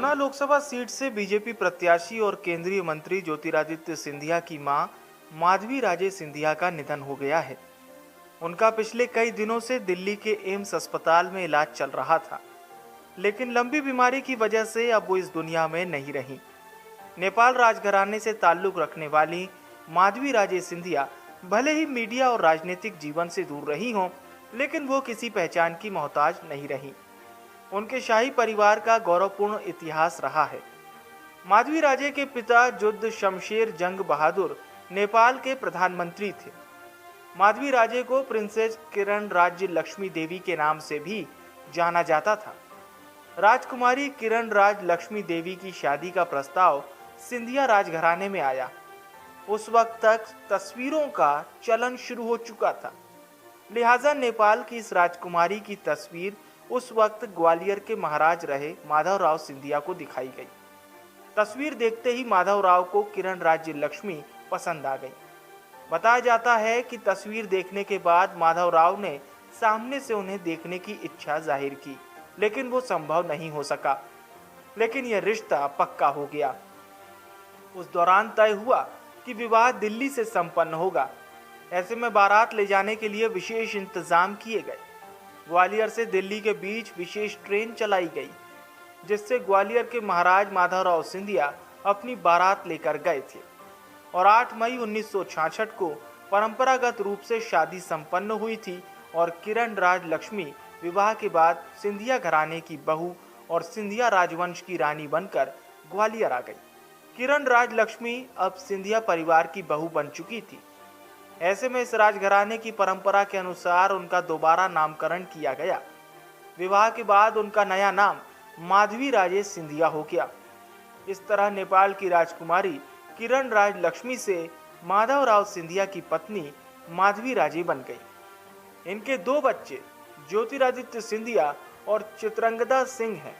गुना Lok Sabha seat से BJP प्रत्याशी और केंद्रीय मंत्री ज्योतिरादित्य सिंधिया की मां माधवी राजे सिंधिया का निधन हो गया है। उनका पिछले कई दिनों से दिल्ली के एम्स अस्पताल में इलाज चल रहा था, लेकिन लंबी बीमारी की वजह से अब वो इस दुनिया में नहीं रही। नेपाल राजघराने से ताल्लुक रखने वाली माधवी राजे सिंधिया भले ही मीडिया और राजनीतिक जीवन से दूर रही हों, लेकिन वो किसी पहचान की मोहताज नहीं रही। उनके शाही परिवार का गौरवपूर्ण इतिहास रहा है। माधवी राजे के पिता जुद्ध शमशेर जंग बहादुर नेपाल के प्रधानमंत्री थे। माधवी राजे को प्रिंसेस किरण राज्य लक्ष्मी देवी के नाम से भी जाना जाता था। राजकुमारी किरण राज लक्ष्मी देवी की शादी का प्रस्ताव सिंधिया राजघराने में आया। उस वक्त तक तस्वीरों का चलन शुरू हो चुका था, लिहाजा नेपाल की इस राजकुमारी की तस्वीर उस वक्त ग्वालियर के महाराज रहे माधवराव सिंधिया को दिखाई गई। तस्वीर देखते ही माधवराव को किरण राज्य लक्ष्मी पसंद आ गई। बताया जाता है कि तस्वीर देखने के बाद माधवराव ने सामने से उन्हें देखने की इच्छा जाहिर की, लेकिन वो संभव नहीं हो सका। लेकिन यह रिश्ता पक्का हो गया। उस दौरान तय हुआ कि विवाह दिल्ली से संपन्न होगा। ऐसे में बारात ले जाने के लिए विशेष इंतजाम किए गए। ग्वालियर से दिल्ली के बीच विशेष ट्रेन चलाई गई, जिससे ग्वालियर के महाराज माधवराव सिंधिया अपनी बारात लेकर गए थे और 8 मई 1966 को परंपरागत रूप से शादी संपन्न हुई थी और किरण राज लक्ष्मी विवाह के बाद सिंधिया घराने की बहू और सिंधिया राजवंश की रानी बनकर ग्वालियर आ गई। किरण राज लक्ष्मी अब सिंधिया परिवार की बहू बन चुकी थी। ऐसे में इस राजघराने की परंपरा के अनुसार उनका दोबारा नामकरण किया गया। विवाह के बाद उनका नया नाम माधवी राजे सिंधिया हो गया। इस तरह नेपाल की राजकुमारी किरण राज लक्ष्मी से माधवराव सिंधिया की पत्नी माधवी राजे बन गई। इनके 2 बच्चे ज्योतिरादित्य सिंधिया और चित्रंगदा सिंह हैं।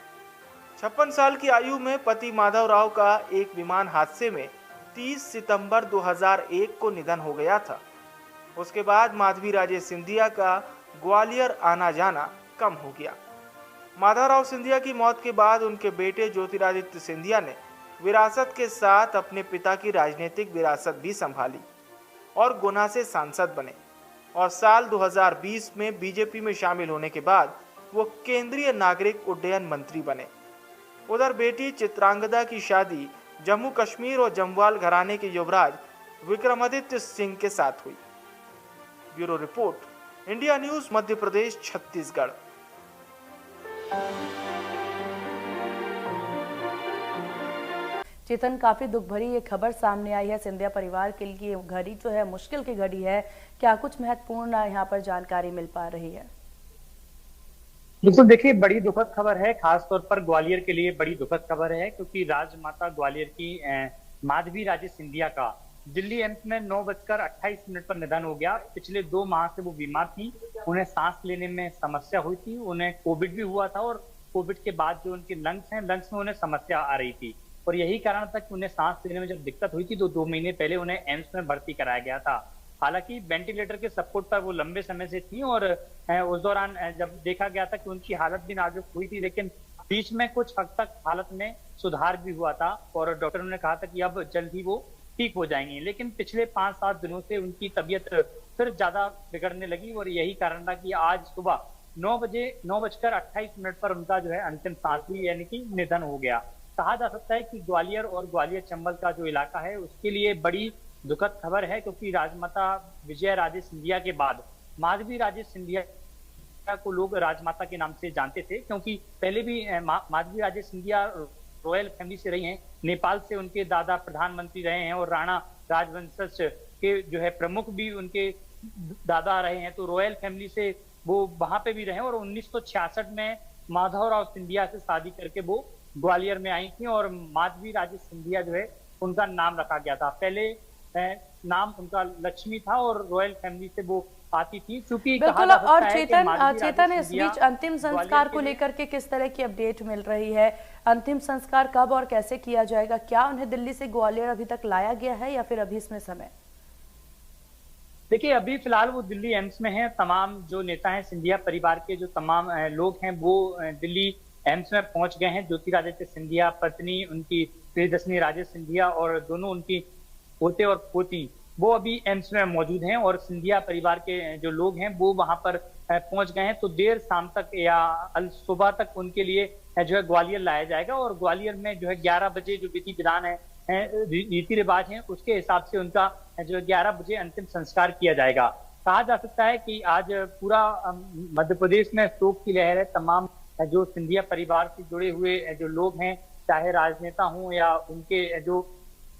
56 साल की आयु में पति माधवराव का एक विमान हादसे में 30 सितंबर 2001 को निधन हो गया था। उसके बाद माधवी राजे सिंधिया का ग्वालियर आना जाना कम हो गया। माधवराव सिंधिया की मौत के बाद उनके बेटे ज्योतिरादित्य सिंधिया ने विरासत के साथ अपने पिता की राजनीतिक विरासत भी संभाली और गुना से सांसद बने और साल 2020 में बीजेपी में शामिल होने के बाद वो केंद्रीय नागरिक उड्डयन मंत्री बने। उधर बेटी चित्रांगदा की शादी जम्मू कश्मीर और जम्वाल घराने के युवराज विक्रमादित्य सिंह के साथ हुई। Bureau report, India news, Madhya Pradesh, Chhattisgarh. चेतन, काफी दुख भरी ये खबर सामने आई है। सिंधिया परिवार के लिए घड़ी जो है मुश्किल की घड़ी है। क्या कुछ महत्वपूर्ण यहाँ पर जानकारी मिल पा रही है? बिल्कुल, देखिए, बड़ी दुखद खबर है। खास तौर पर ग्वालियर के लिए बड़ी दुखद खबर है, क्योंकि राजमाता ग्वालियर की माधवी राजे सिंधिया का दिल्ली एम्स में 9:28 पर निधन हो गया। पिछले 2 माह से वो बीमार थी। उन्हें सांस लेने में समस्या हुई थी। उन्हें कोविड भी हुआ था और कोविड के बाद जो उनके लंग्स हैं, लंग्स में उन्हें समस्या आ रही थी और यही कारण था कि उन्हें सांस लेने में जब दिक्कत हुई थी तो 2 महीने पहले उन्हें एम्स में भर्ती कराया गया था। हालांकि वेंटिलेटर के सपोर्ट पर वो लंबे समय से थी और उस दौरान जब देखा गया था कि उनकी हालत भी नाजुक हुई थी, लेकिन बीच में कुछ हद तक हालत में सुधार भी हुआ था और डॉक्टरों ने कहा था कि अब जल्द ही वो ठीक हो जाएंगे। लेकिन पिछले 5-7 दिनों से उनकी तबीयत फिर ज्यादा बिगड़ने लगी और यही कारण था कि आज सुबह 9:28 पर उनका जो है अंतिम सांस ली, यानी कि निधन हो गया। कहा जा सकता है कि ग्वालियर और ग्वालियर चंबल का जो इलाका है उसके लिए बड़ी दुखद खबर है, क्योंकि राजमाता विजया राजे सिंधिया के बाद माधवी राजे सिंधिया को लोग राजमाता के नाम से जानते थे, क्योंकि पहले भी माधवी राजे सिंधिया रॉयल फैमिली से रही हैं। नेपाल से उनके दादा प्रधानमंत्री रहे हैं और राणा राजवंश के जो है प्रमुख भी उनके दादा रहे हैं, तो रॉयल फैमिली से वो वहां पे भी रहे और 1966 में माधवराव सिंधिया से शादी करके वो ग्वालियर में आई थी और माधवी राजे सिंधिया जो है उनका नाम रखा गया था। पहले नाम उनका लक्ष्मी था और रॉयल फैमिली से वो आती थी, क्योंकि बिल्कुल। और चेतन, इस बीच अंतिम संस्कार को लेकर के किस तरह की अपडेट मिल रही है? अंतिम संस्कार कब और कैसे किया जाएगा? क्या उन्हें दिल्ली से ग्वालियर अभी तक लाया गया है या फिर अभी इसमें समय? देखिए, अभी फिलहाल वो दिल्ली एम्स में हैं। तमाम जो नेता हैं सिंधिया परिवार के, जो तमाम लोग हैं वो दिल्ली एम्स में पहुंच गए हैं। ज्योतिरादित्य सिंधिया, पत्नी उनकी प्रियदर्शनी राजे सिंधिया और दोनों उनकी पोते और पोती वो अभी एम्स में मौजूद हैं और सिंधिया परिवार के जो लोग हैं वो वहां पर पहुंच गए हैं। तो देर शाम तक या सुबह तक उनके लिए जो है ग्वालियर लाया जाएगा और ग्वालियर में जो है 11 बजे जो विधि विधान है रीति रिवाज है उसके हिसाब से उनका जो 11 बजे अंतिम संस्कार किया जाएगा। कहा जा सकता है कि आज पूरा मध्य प्रदेश में शोक की लहर है। तमाम जो सिंधिया परिवार से जुड़े हुए जो लोग हैं, चाहे राजनेता हों या उनके जो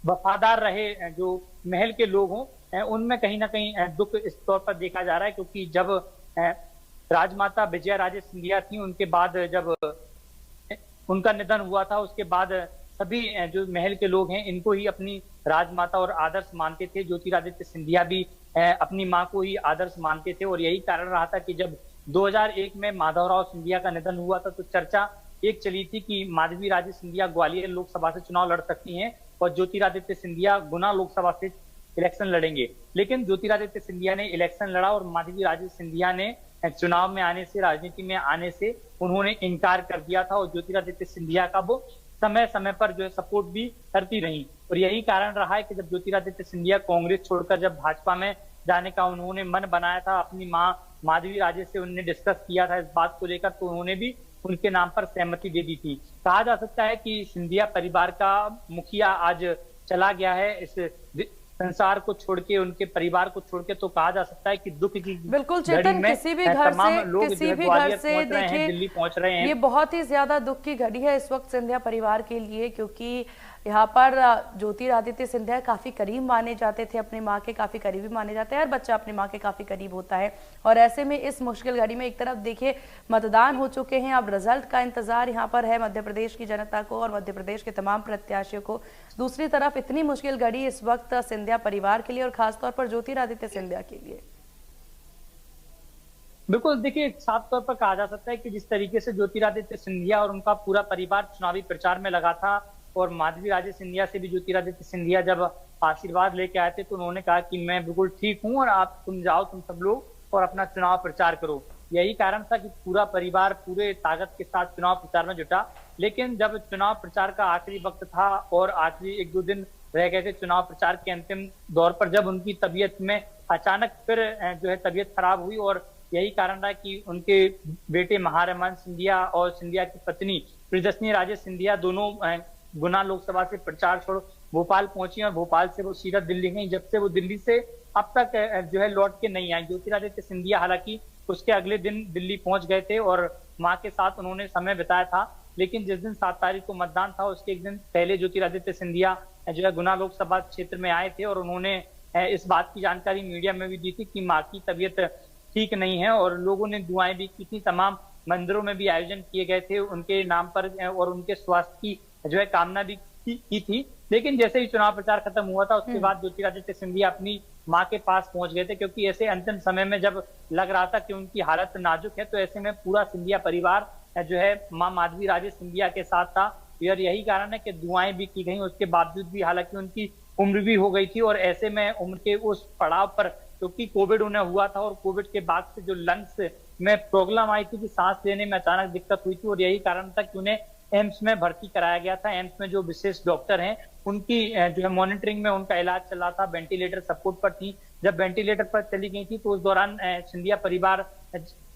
वफादार रहे जो महल के लोग हों, उनमें कहीं ना कहीं दुख इस तौर पर देखा जा रहा है क्योंकि जब राजमाता विजया राजे सिंधिया थी उनके बाद जब उनका निधन हुआ था उसके बाद सभी जो महल के लोग हैं इनको ही अपनी राजमाता और आदर्श मानते थे। ज्योतिरादित्य सिंधिया भी अपनी मां को ही आदर्श मानते थे और यही कारण रहा था कि जब 2001 में माधवराव सिंधिया का निधन हुआ था तो चर्चा एक चली थी कि माधवी राजे सिंधिया ग्वालियर लोकसभा से चुनाव लड़ सकती हैं और ज्योतिरादित्य सिंधिया गुना लोकसभा से इलेक्शन लड़ेंगे। लेकिन ज्योतिरादित्य सिंधिया ने इलेक्शन लड़ा और माधवी राजे सिंधिया ने चुनाव में आने से, राजनीति में आने से उन्होंने इनकार कर दिया था और ज्योतिरादित्य सिंधिया का वो समय समय पर जो है सपोर्ट भी करती रही। और यही कारण रहा है कि जब ज्योतिरादित्य सिंधिया कांग्रेस छोड़कर जब भाजपा में जाने का उन्होंने मन बनाया था, अपनी मां माधवी राजे से उन्होंने डिस्कस किया था इस बात को लेकर, तो उन्होंने भी उनके नाम पर सहमति दे दी थी। कहा जा सकता है कि सिंधिया परिवार का मुखिया आज चला गया है इस संसार को छोड़ के, उनके परिवार को छोड़ के, तो कहा जा सकता है कि दुख की बिल्कुल चेतन, किसी भी घर से देखिए दिल्ली पहुंच रहे हैं। ये बहुत ही ज्यादा दुख की घड़ी है इस वक्त सिंधिया परिवार के लिए, क्योंकि यहाँ पर ज्योतिरादित्य सिंधिया काफी करीब माने जाते थे, अपनी माँ के काफी करीबी माने जाते हैं। हर बच्चा अपनी माँ के काफी करीब होता है और ऐसे में इस मुश्किल घड़ी में एक तरफ देखिए मतदान हो चुके हैं, अब रिजल्ट का इंतजार यहाँ पर है मध्य प्रदेश की जनता को और मध्य प्रदेश के तमाम प्रत्याशियों को। दूसरी तरफ इतनी मुश्किल घड़ी इस वक्त सिंधिया परिवार के लिए और खासतौर पर ज्योतिरादित्य सिंधिया के लिए। बिल्कुल, देखिए साफ तौर पर कहा जा सकता है कि जिस तरीके से ज्योतिरादित्य सिंधिया और उनका पूरा परिवार चुनावी प्रचार में लगा था और माधवी राजे सिंधिया से भी ज्योतिरादित्य सिंधिया जब आशीर्वाद लेके आए थे तो उन्होंने कहा कि मैं बिल्कुल ठीक हूं और आप तुम जाओ, तुम सब लोग और अपना चुनाव प्रचार करो। यही कारण था कि पूरा परिवार पूरे ताकत के साथ चुनाव प्रचार में जुटा। लेकिन जब चुनाव प्रचार का आखिरी वक्त था और आखिरी 1-2 दिन रह गए थे चुनाव प्रचार के अंतिम दौर पर, जब उनकी तबीयत में अचानक फिर जो है तबीयत खराब हुई और यही कारण रहा कि उनके बेटे महारमन सिंधिया और सिंधिया की पत्नी प्रियदर्शनी राजे सिंधिया दोनों गुना लोकसभा से प्रचार छोड़ भोपाल पहुंची और भोपाल से वो सीधा दिल्ली गई। जब से वो दिल्ली से अब तक जो है लौट के नहीं आई। ज्योतिरादित्य सिंधिया हालांकि उसके अगले दिन दिल्ली पहुंच गए थे और मां के साथ उन्होंने समय बिताया था, लेकिन जिस दिन 7 तारीख को मतदान था उसके एक दिन पहले ज्योतिरादित्य सिंधिया जो है गुना लोकसभा क्षेत्र में आए थे और उन्होंने इस बात की जानकारी मीडिया में भी दी थी कि माँ की तबीयत ठीक नहीं है और लोगों ने दुआएं भी की थी। तमाम मंदिरों में भी आयोजन किए गए थे उनके नाम पर और उनके स्वास्थ्य की जो है कामना भी की थी। लेकिन जैसे ही चुनाव प्रचार खत्म हुआ था उसके बाद ज्योतिरादित्य सिंधिया अपनी मां के पास पहुंच गए थे, क्योंकि ऐसे अंतिम समय में जब लग रहा था कि उनकी हालत नाजुक है तो ऐसे में पूरा सिंधिया परिवार जो है मां माधवी राजे सिंधिया के साथ था। और यही कारण है कि दुआएं भी की गई। उसके बावजूद भी हालांकि उनकी उम्र भी हो गई थी और ऐसे में उम्र के उस पड़ाव पर, क्योंकि कोविड उन्हें हुआ था और कोविड के बाद से जो लंग्स में प्रॉब्लम आई थी कि सांस लेने में अचानक दिक्कत हुई थी और यही कारण था कि उन्हें एम्स में भर्ती कराया गया था। एम्स में जो विशेष डॉक्टर हैं उनकी जो है मॉनिटरिंग में उनका इलाज चल रहा था, वेंटिलेटर सपोर्ट पर थी। जब वेंटिलेटर पर चली गई थी तो उस दौरान सिंधिया परिवार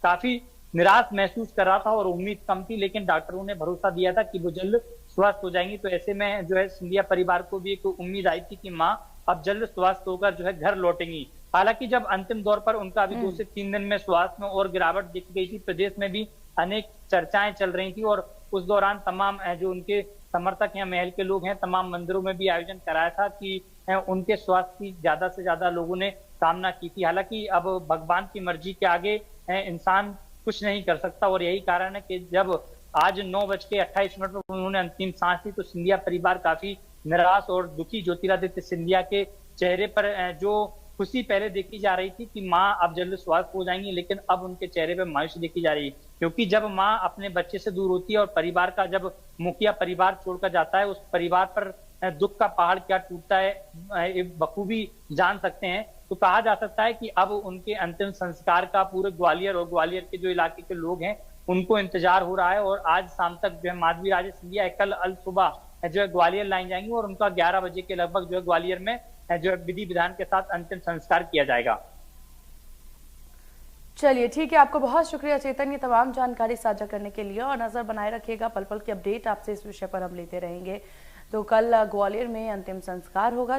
काफी निराश महसूस कर रहा था और उम्मीद कम थी, लेकिन डॉक्टरों ने भरोसा दिया था कि वो जल्द स्वस्थ हो जाएंगी। तो ऐसे में जो है सिंधिया परिवार को भी एक उम्मीद आई थी कि माँ अब जल्द स्वस्थ होकर जो है घर लौटेंगी। हालांकि जब अंतिम दौर पर उनका अभी 2 से 3 दिन में स्वास्थ्य में और गिरावट दिख गई थी, प्रदेश में भी अनेक चर्चाएं चल रही थी और उस दौरान तमाम जो उनके समर्थक हैं, महल के लोग हैं, तमाम मंदिरों में भी आयोजन कराया था कि उनके स्वास्थ्य की ज्यादा से ज्यादा लोगों ने कामना की थी। हालांकि अब भगवान की मर्जी के आगे इंसान कुछ नहीं कर सकता और यही कारण है कि जब आज 9:28 पर उन्होंने अंतिम सांस ली तो सिंधिया परिवार काफी निराश और दुखी। ज्योतिरादित्य सिंधिया के चेहरे पर जो खुशी पहले देखी जा रही थी कि माँ अब जल्द स्वस्थ हो जाएंगी, लेकिन अब उनके चेहरे पर मायूसी देखी जा रही है, क्योंकि जब माँ अपने बच्चे से दूर होती है और परिवार का जब मुखिया परिवार छोड़कर जाता है, उस परिवार पर दुख का पहाड़ क्या टूटता है बखूबी जान सकते हैं। तो कहा जा सकता है कि अब उनके अंतिम संस्कार का पूरे ग्वालियर और ग्वालियर के जो इलाके के लोग हैं उनको इंतजार हो रहा है। और आज शाम तक जो है माधवी राजे सिंधिया कल अल सुबह जो है ग्वालियर लाइन जाएंगी और उनका 11 बजे के लगभग जो है ग्वालियर में जो है विधि विधान के साथ अंतिम संस्कार किया जाएगा। चलिए ठीक है, आपको बहुत शुक्रिया चेतन, ये तमाम जानकारी साझा करने के लिए। और नजर बनाए रखिएगा, पल पल की अपडेट आपसे इस विषय पर हम लेते रहेंगे। तो कल ग्वालियर में अंतिम संस्कार होगा।